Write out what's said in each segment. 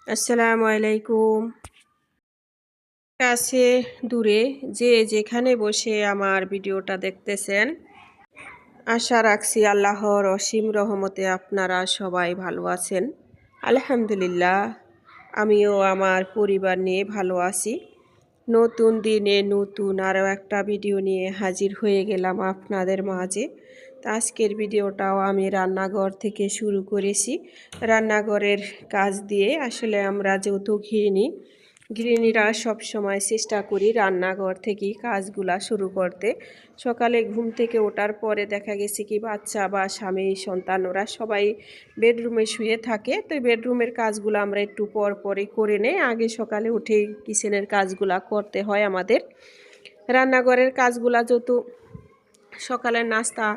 আসসালামু আলাইকুম। কাছে দূরে যে যেখানে বসে আমার ভিডিওটা দেখতেছেন, আশা রাখছি আল্লাহর অসীম রহমতে আপনারা সবাই ভালো আছেন। আলহামদুলিল্লাহ, আমিও আমার পরিবার নিয়ে ভালো আছি। নতুন দিনে নতুন আরও একটা ভিডিও নিয়ে হাজির হয়ে গেলাম আপনাদের মাঝে। তো আজকের ভিডিওটাও আমি রান্নাঘর থেকে শুরু করেছি। রান্নাঘরের কাজ দিয়ে আসলে আমরা যেহেতু গৃহিণীরা সব সময় চেষ্টা করি রান্নাঘর থেকেই কাজগুলা শুরু করতে। সকালে ঘুম থেকে ওঠার পরে দেখা গেছে কি বাচ্চা বা স্বামী সন্তান ওরা সবাই বেডরুমে শুয়ে থাকে, তো বেডরুমের কাজগুলো আমরা একটু পর পরই করে নেই। আগে সকালে উঠে কিচেনের কাজগুলা করতে হয় আমাদের। রান্নাঘরের কাজগুলা যেহেতু সকালের নাস্তা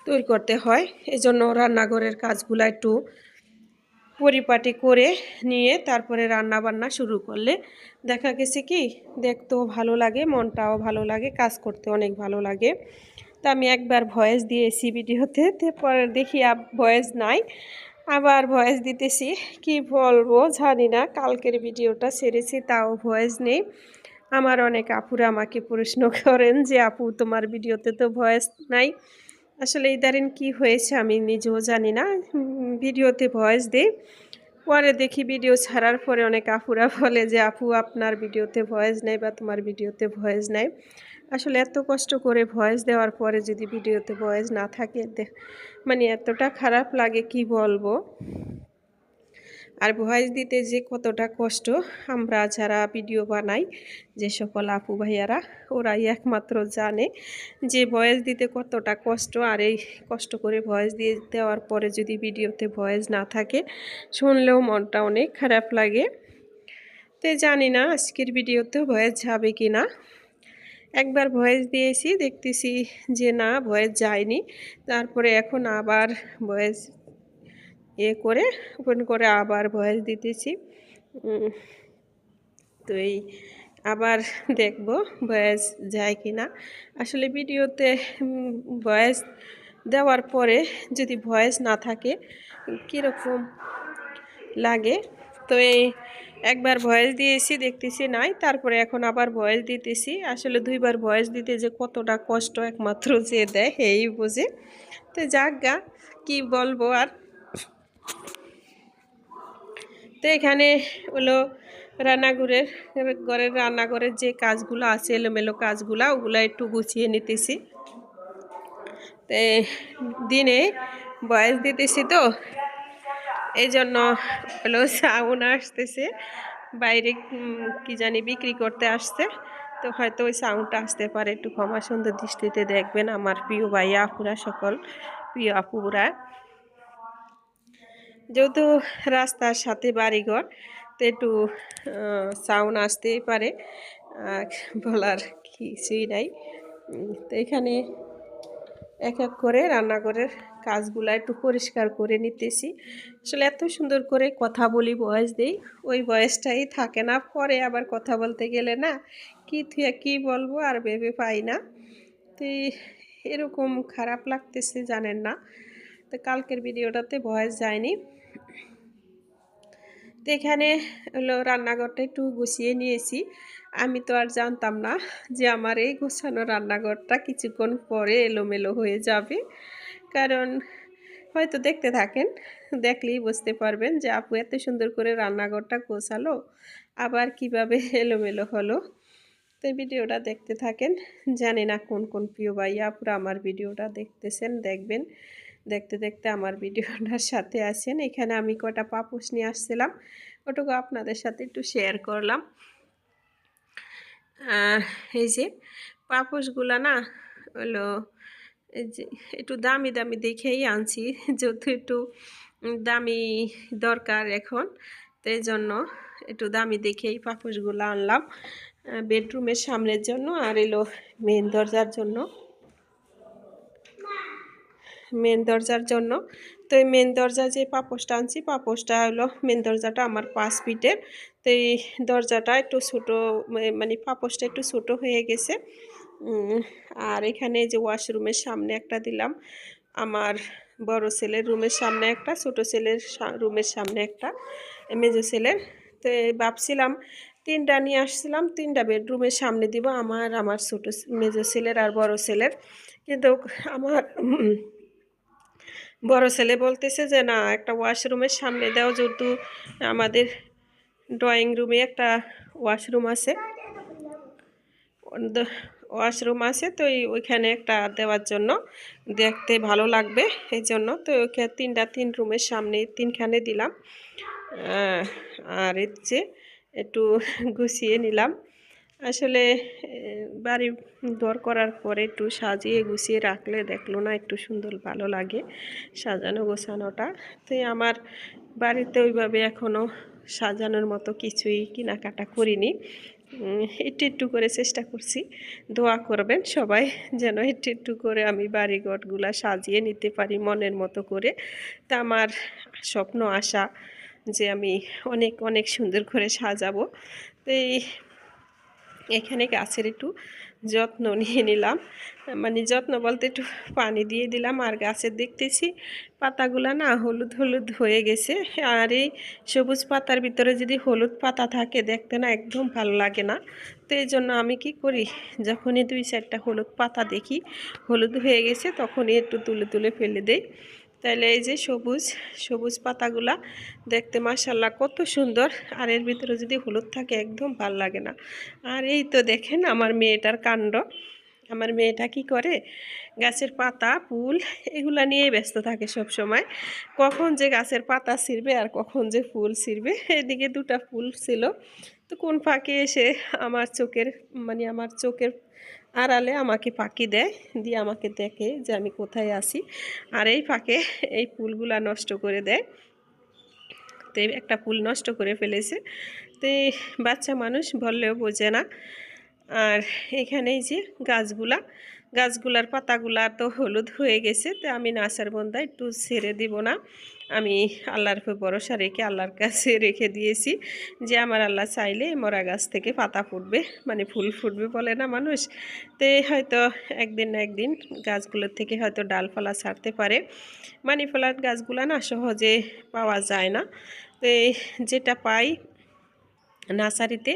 তৈরি করতে হয়, এজন্য রান্নাঘরের কাজগুলা একটু পরিপাটি করে নিয়ে তারপরে রান্না বান্না শুরু করলে দেখা গেছে কি দেখতেও ভালো লাগে, মনটাও ভালো লাগে, কাজ করতে অনেক ভালো লাগে। তো আমি একবার ভয়েস দিয়েছি ভিডিওতে, তারপরে দেখি ভয়েস নাই, আবার ভয়েস দিতেছি। কি বলবো জানি না, কালকের ভিডিওটা ছেড়েছি তাও ভয়েস নেই। আমার অনেক আপুরা আমাকে প্রশ্ন করেন যে আপু তোমার ভিডিওতে তো ভয়েস নাই। আসলে ইদারিন কি হয়েছে আমি নিজেও জানি না। ভিডিওতে ভয়েস দিই, পরে দেখি ভিডিও ছাড়ার পরে অনেক আপুরা বলে যে আপু আপনার ভিডিওতে ভয়েস নেই বা তোমার ভিডিওতে ভয়েস নাই। আসলে এত কষ্ট করে ভয়েস দেওয়ার পরে যদি ভিডিওতে ভয়েস না থাকে মানে এতটা খারাপ লাগে কি বলবো। আর ভয়েস দিতে যে কতটা কষ্ট আমরা যারা ভিডিও বানাই, যে সকল আপু ভাইয়ারা, ওরাই একমাত্র জানে যে ভয়েস দিতে কতটা কষ্ট। আর এই কষ্ট করে ভয়েস দিয়ে দেওয়ার পরে যদি ভিডিওতে ভয়েস না থাকে, শুনলেও মনটা অনেক খারাপ লাগে। তো জানি না আজকের ভিডিওতেও ভয়েস যাবে কি না। একবার ভয়েস দিয়েছি, দেখতেছি যে না ভয়েস যায়নি। তারপরে এখন আবার ভয়েস করে ওপেন করে আবার ভয়েস দিতেছি। তো এই আবার দেখব ভয়েস যায় কি না। আসলে ভিডিওতে ভয়েস দেওয়ার পরে যদি ভয়েস না থাকে কীরকম লাগে। তো এই একবার ভয়েস দিয়েছি, দেখতেছি নাই, তারপরে এখন আবার ভয়েস দিতেছি। আসলে দুইবার ভয়েস দিতে যে কতটা কষ্ট একমাত্র যে দেয় এই বোঝে। তো যাক গা, কী বলবো আর। তো এখানে হলো রান্নাঘরের যে কাজগুলো আছে এলোমেলো কাজগুলো, ওগুলো একটু গুছিয়ে নিতেছি। তো দিনে ভয়েস দিতেছি তো এই জন্য হলো সাউন্ড আসতেছে বাইরে, কি জানি বিক্রি করতে আসছে, তো হয়তো ওই সাউন্ডটা আসতে পারে, একটু ক্ষমা সুন্দর দৃষ্টিতে দেখবেন আমার প্রিয় ভাইয়া আপুরা, সকল প্রিয় আপুরা। যেহেতু রাস্তার সাথে বাড়িঘর, তো একটু সাউন্ড আসতেই পারে, বলার কিছুই নাই। তো এখানে এক এক করে রান্নাঘরের কাজগুলো একটু পরিষ্কার করে নিতেছি। আসলে এত সুন্দর করে কথা বলি, ভয়েস দিই, ওই ভয়েসটাই থাকে না, পরে আবার কথা বলতে গেলে না কি বলবো আর ভেবে পাই না। তো এরকম খারাপ লাগতেছে জানেন না। তো কালকের ভিডিওটাতে ভয়েস যায়নি। তো এখানে হলো রান্নাঘরটা একটু গুছিয়ে নিয়েছি। আমি তো আর জানতাম না যে আমার এই গোছানো রান্নাঘরটা কিছুক্ষণ পরে এলোমেলো হয়ে যাবে। কারণ হয়তো দেখতে থাকেন, দেখলেই বুঝতে পারবেন যে আপু এত সুন্দর করে রান্নাঘরটা গোছালো, আবার কিভাবে এলোমেলো হলো। তো ভিডিওটা দেখতে থাকেন। জানি না কোন কোন প্রিয় ভাইয়া আপুরা আমার ভিডিওটা দেখতেছেন, দেখবেন। দেখতে দেখতে আমার ভিডিওটার সাথে আছেন। এখানে আমি কটা পাপোশ নিয়ে আসছিলাম, ওটুকু আপনাদের সাথে একটু শেয়ার করলাম। এই যে পাপোশগুলা না হলো এই যে একটু দামি দামি দেখেই আনছি, যেহেতু একটু দামি দরকার এখন, তো এই জন্য একটু দামি দেখেই পাপোশগুলো আনলাম বেডরুমের সামনের জন্য, আর এলো মেন দরজার জন্য। তো এই মেন দরজা যে পাপোশটা আনছি, পাপোশটা হলো মেন দরজাটা আমার 5 ফিটের। তো এই দরজাটা একটু ছোটো, মানে পাপোশটা একটু ছোটো হয়ে গেছে। আর এখানে যে ওয়াশরুমের সামনে একটা দিলাম, আমার বড় ছেলের রুমের সামনে একটা, ছোট ছেলের রুমের সামনে একটা, মেজো ছেলের। তো ভাবছিলাম 3টা নিয়ে আসছিলাম, 3টা বেডরুমের সামনে দিব, আমার ছোটো মেজো ছেলের আর বড় ছেলের। কিন্তু আমার বড় ছেলে বলতেছে যে না, একটা ওয়াশরুমের সামনে দাও, যেহেতু আমাদের ড্রয়িং রুমে একটা ওয়াশরুম আছে, ওয়াশরুম আছে, তো ওইখানে একটা দেওয়ার জন্য দেখতে ভালো লাগবে, এই জন্য তো ওইখানে 3 রুমের সামনে 3খানে দিলাম। আর এর যে একটু গুছিয়ে নিলাম। আসলে বাড়ি ঘর করার পরে একটু সাজিয়ে গুছিয়ে রাখলে দেখলো না একটু সুন্দর ভালো লাগে সাজানো গোছানোটা। তো আমার বাড়িতে ওইভাবে এখনও সাজানোর মতো কিছুই কেনাকাটা করিনি, একটু একটু করে চেষ্টা করছি। দোয়া করবেন সবাই যেন একটু একটু করে আমি বাড়িঘরগুলা সাজিয়ে নিতে পারি মনের মতো করে। তা আমার স্বপ্ন আশা যে আমি অনেক অনেক সুন্দর করে সাজাবো। তো এখানে গাছের একটু যত্ন নিয়ে নিলাম, মানে যত্ন বলতে একটু পানি দিয়ে দিলাম। আর গাছের দেখতেছি পাতাগুলা না হলুদ হলুদ হয়ে গেছে, আর এই সবুজ পাতার ভিতরে যদি হলুদ পাতা থাকে দেখতে না একদম ভালো লাগে না। তো এই জন্য আমি কি করি, যখনই 2-4টা হলুদ পাতা দেখি হলুদ হয়ে গেছে তখনই একটু তুলে তুলে ফেলে দেই। তাইলে এই যে সবুজ সবুজ পাতাগুলা দেখতে মাশাআল্লাহ কত সুন্দর, আর এর ভিতরে যদি হলুদ থাকে একদম ভাল লাগে না। আর এই তো দেখেন আমার মেয়েটার কাণ্ড। আমার মেয়েটা কি করে, গাছের পাতা ফুল এগুলা নিয়ে ব্যস্ত থাকে সব সময়। কখন যে গাছের পাতা ছিঁড়বে আর কখন যে ফুল ছিঁড়বে। এদিকে 2টা ফুল ছিল, তো কোন ফাঁকে এসে আমার চোখের আড়ালে আমাকে ফাঁকি দেয়, দিয়ে আমাকে দেখে যে আমি কোথায় আছি, আর এই ফাঁকে এই ফুলগুলা নষ্ট করে দেয়। তো একটা ফুল নষ্ট করে ফেলেছে। তো বাচ্চা মানুষ বললেও বোঝে না। আর এখানেই যে গাছগুলার পাতাগুলা তো হলুদ হয়ে গেছে, তো আমি নাসার বন্ধা একটু ছেড়ে দিব না, আমি আল্লাহর উপর ভরসা রেখে আল্লাহর কাছে রেখে দিয়েছি যে আমার আল্লাহ চাইলে মরা গাছ থেকে পাতা ফুটবে, মানে ফুল ফুটবে বলে না মানুষ। তো হয়তো একদিন না একদিন গাছগুলোর থেকে হয়তো ডালপালা ছাড়তে পারে। মানি প্লান্ট গাছগুলো না সহজে পাওয়া যায় না, তো যেটা পাই নার্সারিতে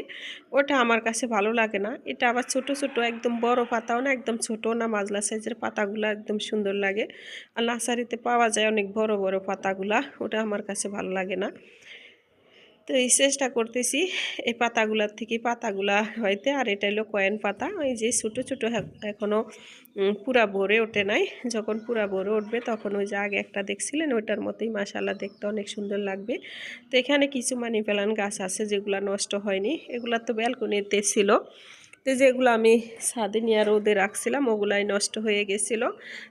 ওটা আমার কাছে ভালো লাগে না। এটা আবার ছোট ছোট, একদম বড় পাতাও না, একদম ছোট না, মাঝলা সাইজের পাতাগুলো একদম সুন্দর লাগে। আর নার্সারিতে পাওয়া যায় অনেক বড় বড় পাতাগুলা, ওটা আমার কাছে ভালো লাগে না। তো এই চেষ্টা করতেছি এই পাতাগুলার থেকে পাতাগুলা হইতে। আর এটা হলো কয়েন পাতা, ওই যে ছোটো ছোটো এখনও পুরা ভরে ওঠে নাই, যখন পুরা ভরে উঠবে তখন ওই যে আগে একটা দেখছিলেন ওইটার মতোই মাশাআল্লাহ দেখতে অনেক সুন্দর লাগবে। তো এখানে কিছু মানি প্ল্যান্ট গাছ আছে যেগুলা নষ্ট হয়নি, এগুলা তো ব্যালকনিতে ছিল, তো যেগুলো আমি ছাদে নিয়ে রোদে রাখছিলাম ওগুলাই নষ্ট হয়ে গেছিলো।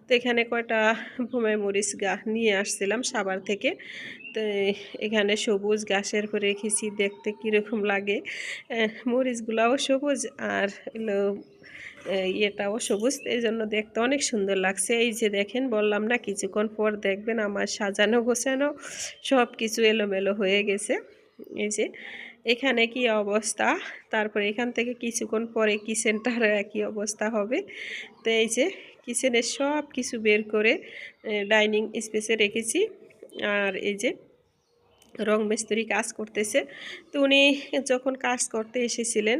তো এখানে কয়টা ভুমাই মরিচ নিয়ে আসছিলাম সাভার থেকে। তো এখানে সবুজ ঘাসের উপরে রেখেছি, দেখতে কীরকম লাগে, মরিচগুলাও সবুজ আর ইয়েটাও সবুজ, এই জন্য দেখতে অনেক সুন্দর লাগছে। এই যে দেখেন, বললাম না কিছুক্ষণ পর দেখবেন আমার সাজানো গোছানো সব কিছু এলোমেলো হয়ে গেছে। এই যে এখানে কি অবস্থা, তারপরে এখান থেকে কিছুক্ষণ পরে কিচেনটার একই অবস্থা হবে। তো এই যে কিচেনের সব কিছু বের করে ডাইনিং স্পেসে রেখেছি। আর এই যে রং মিস্ত্রি কাজ করতেছে, তো উনি যখন কাজ করতে এসেছিলেন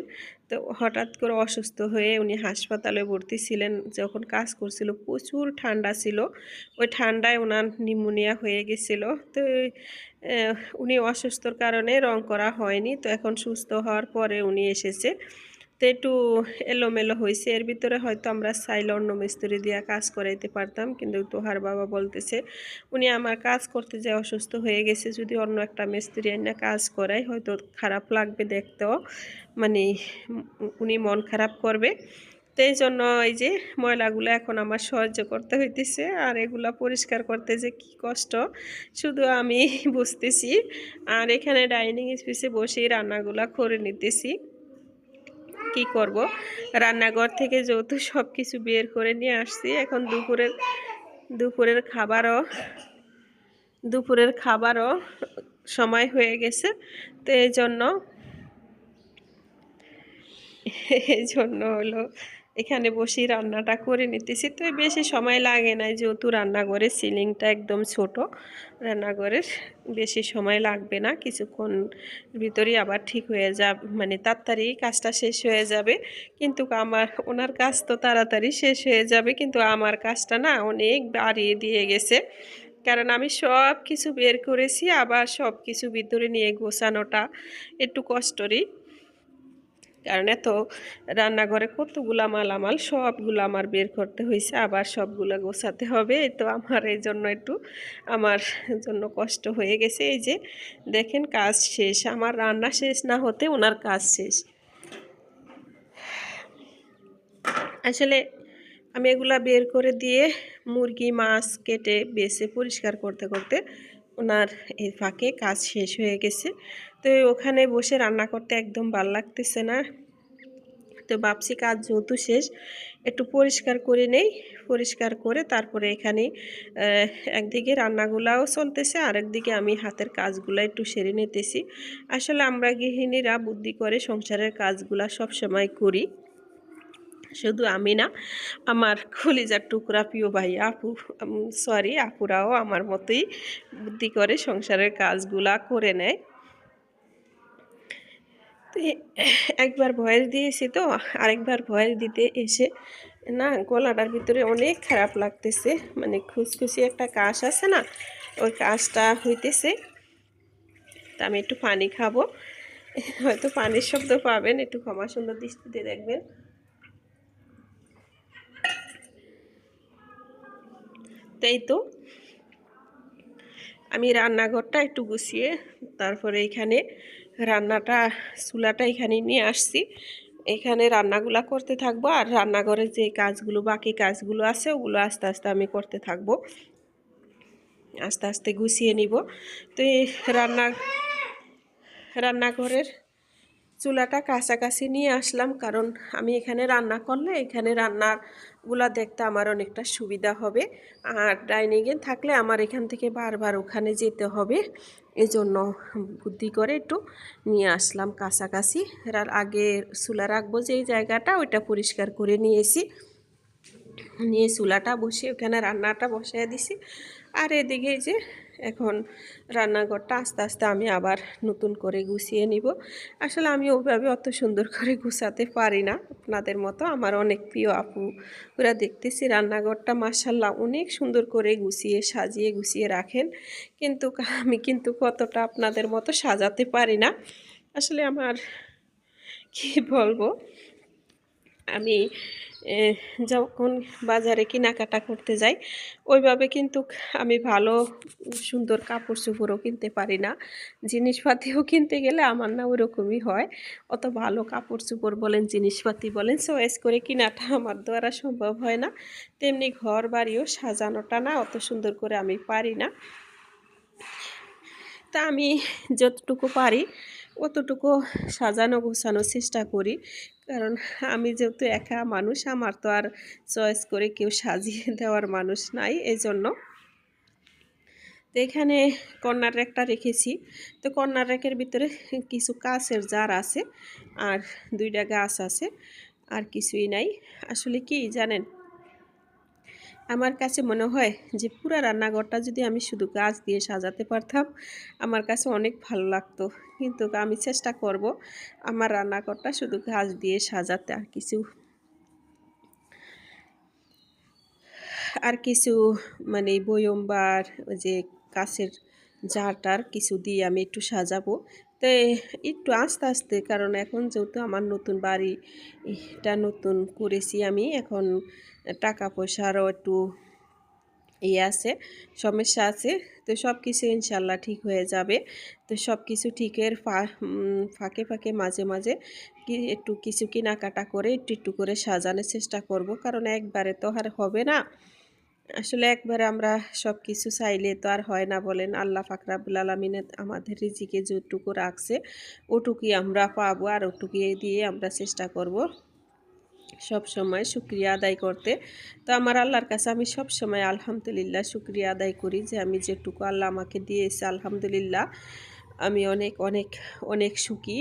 তো হঠাৎ করে অসুস্থ হয়ে উনি হাসপাতালে ভর্তি ছিলেন। যখন কাজ করছিল প্রচুর ঠান্ডা ছিল, ওই ঠান্ডায় ওনার নিউমোনিয়া হয়ে গেছিল। তো উনি অসুস্থর কারণে রং করা হয়নি, তো এখন সুস্থ হওয়ার পরে উনি এসেছে। তো একটু এলোমেলো হয়েছে, এর ভিতরে হয়তো আমরা চাইলে অন্য মিস্ত্রি দিয়ে কাজ করাইতে পারতাম, কিন্তু তোহার বাবা বলতেছে উনি আমার কাজ করতে যে অসুস্থ হয়ে গেছে, যদি অন্য একটা মিস্ত্রি এনে কাজ করাই হয়তো খারাপ লাগবে দেখতেও, মানে উনি মন খারাপ করবে। তো এই জন্য এই যে ময়লাগুলো এখন আমার সহ্য করতে হইতেছে, আর এগুলা পরিষ্কার করতে যে কি কষ্ট শুধু আমি বুঝতেছি। আর এখানে ডাইনিং স্পেসে বসেই রান্নাগুলা করে নিতেছি। কি করব, রান্নাঘর থেকে যেহেতু সব কিছু বের করে নিয়ে আসছি, এখন দুপুরের খাবারও সময় হয়ে গেছে। তো এই জন্য হলো এখানে বসেই রান্নাটা করে নিতেছি। তো বেশি সময় লাগে না, যেহেতু রান্নাঘরের সিলিংটা একদম ছোট, রান্নাঘরের বেশি সময় লাগবে না, কিছুক্ষণ ভিতরেই আবার ঠিক হয়ে যাবে, মানে তাড়াতাড়ি কাজটা শেষ হয়ে যাবে। কিন্তু ওনার কাজ তো তাড়াতাড়ি শেষ হয়ে যাবে, কিন্তু আমার কাজটা না অনেক বাড়িয়ে দিয়ে গেছে। কারণ আমি সব কিছু বের করেছি, আবার সব কিছু ভিতরে নিয়ে গোছানোটা একটু কষ্টরই। কারণ এত রান্নাঘরে কতগুলা মালামাল, সবগুলো আমার বের করতে হয়েছে, আবার সবগুলো গোছাতে হবে। তো আমার এই জন্য একটু আমার জন্য কষ্ট হয়ে গেছে। এই যে দেখেন কাজ শেষ, আমার রান্না শেষ না হতে ওনার কাজ শেষ। আসলে আমি এগুলা বের করে দিয়ে মুরগি মাছ কেটে বেছে পরিষ্কার করতে করতে ওনার এই ফাঁকে কাজ শেষ হয়ে গেছে। তো ওখানে বসে রান্না করতে একদম ভাল লাগতেছে না। তো ভাবছি কাজ যেহেতু শেষ, একটু পরিষ্কার করে নেই। পরিষ্কার করে তারপরে এখানে একদিকে রান্নাগুলাও চলতেছে, আরেকদিকে আমি হাতের কাজগুলো একটু সেরে নিতেছি। আসলে আমরা গৃহিণীরা বুদ্ধি করে সংসারের কাজগুলা সব সময় করি। শুধু আমি না, আমার কলিজার টুকরা প্রিয় ভাই আপু, আপুরাও আমার মতোই বুদ্ধি করে সংসারের কাজগুলা করে নেয়। তো একবার ভয়েস দিয়েছি, তো আরেকবার ভয়েস দিতে এসে না গলাটার ভিতরে অনেক খারাপ লাগতেছে, মানে খুসখুসি একটা কাশ আছে না, ওই কাশটা হইতেছে। তা আমি একটু পানি খাবো, হয়তো পানির শব্দ পাবেন, একটু ক্ষমা সুন্দর দৃষ্টিতে দেখবেন। তাই তো আমি রান্নাঘরটা একটু গুছিয়ে তারপরে এখানে চুলাটা এখানে নিয়ে আসছি। এখানে রান্নাগুলা করতে থাকবো, আর রান্নাঘরের যে কাজগুলো বাকি কাজগুলো আছে ওগুলো আস্তে আস্তে আমি করতে থাকবো, আস্তে আস্তে গুছিয়ে নিব। তো এই রান্নাঘরের চুলাটা কাছাকাছি নিয়ে আসলাম, কারণ আমি এখানে রান্না করলে এখানে রান্নাগুলা দেখতে আমার অনেকটা সুবিধা হবে। আর ডাইনিংয়ে থাকলে আমার এখান থেকে বারবার ওখানে যেতে হবে, এজন্য বুদ্ধি করে একটু নিয়ে আসলাম কাছাকাছি। আগে চুলা রাখবো যে জায়গাটা, ওইটা পরিষ্কার করে নিয়েছি, নিয়ে চুলাটা বসিয়ে ওখানে রান্নাটা বসিয়ে দিছি। আর এদিকে যে এখন রান্নাঘরটা আস্তে আস্তে আমি আবার নতুন করে গুছিয়ে নিব। আসলে আমি ওইভাবে অত সুন্দর করে গুছাতে পারি না আপনাদের মতো। আমার অনেক প্রিয় আপু ওরা দেখতেছি রান্নাঘরটা মাশাল্লাহ অনেক সুন্দর করে সাজিয়ে গুছিয়ে রাখেন, কিন্তু আমি কিন্তু কতটা আপনাদের মতো সাজাতে পারি না। আসলে আমার কি বলবো, আমি যখন বাজারে কেনাকাটা করতে যাই ওইভাবে কিন্তু আমি ভালো সুন্দর কাপড় চোপড়ও কিনতে পারি না। জিনিসপাতিও কিনতে গেলে আমার না ওরকমই হয়, অত ভালো কাপড় চোপড় বলেন জিনিসপাতি বলেন চয়েস করে কিনাটা আমার দ্বারা সম্ভব হয় না। তেমনি ঘর বাড়িও সাজানোটা না অত সুন্দর করে আমি পারি না। তা আমি যতটুকু পারি অতটুকু সাজানো গোছানোর চেষ্টা করি, কারণ আমি যেহেতু একা মানুষ, আমার তো আর চয়েস করে কেউ সাজিয়ে দেওয়ার মানুষ নাই। এই জন্য তো এখানে কর্নার র্যাকটা রেখেছি। তো কর্নার র্যাকের ভিতরে কিছু কাঁচের জার আছে, আর 2টা গাছ আছে, আর কিছুই নাই। আসলে কি জানেন, আমার কাছে মনে হয় যে পুরা রান্নাঘরটা যদি আমি শুধু গাছ দিয়ে সাজাতে পারতাম আমার কাছে অনেক ভালো লাগতো। কিন্তু আমি চেষ্টা করব আমার রান্নাঘরটা শুধু গাছ দিয়ে সাজাতে, আর কিছু মানে বয়ম বা ওই যে কাছের জারটার কিছু দিয়ে আমি একটু সাজাবো। তো একটু আস্তে আস্তে, কারণ এখন যেহেতু আমার নতুন বাড়িটা নতুন করেছি আমি, এখন টাকা পয়সারও একটু আছে, সমস্যা আছে। তো সব কিছু ইনশাল্লাহ ঠিক হয়ে যাবে। তো সব কিছু ঠিকের ফাঁকে ফাঁকে মাঝে মাঝে একটু কিছু কেনাকাটা করে একটু একটু করে সাজানোর চেষ্টা করব, কারণ একবারে তো আর হবে না। আসলে একবারে আমরা সব কিছু চাইলে তো আর হয় না বলেন। আল্লাহ পাক রাব্বুল আলামিন আমাদের রিজিকে যেটুকু রাখছে ওটুকুই আমরা পাবো, আর ওটুকুই দিয়ে আমরা চেষ্টা করব সব সময় শুকরিয়া আদায় করতে। তো আমার আল্লাহর কাছে আমি সব সময় আলহামদুলিল্লাহ শুকরিয়া আদায় করি যে আমি যেটুকু আল্লাহ আমাকে দিয়েছে আলহামদুলিল্লাহ, আমি অনেক অনেক অনেক সুখী।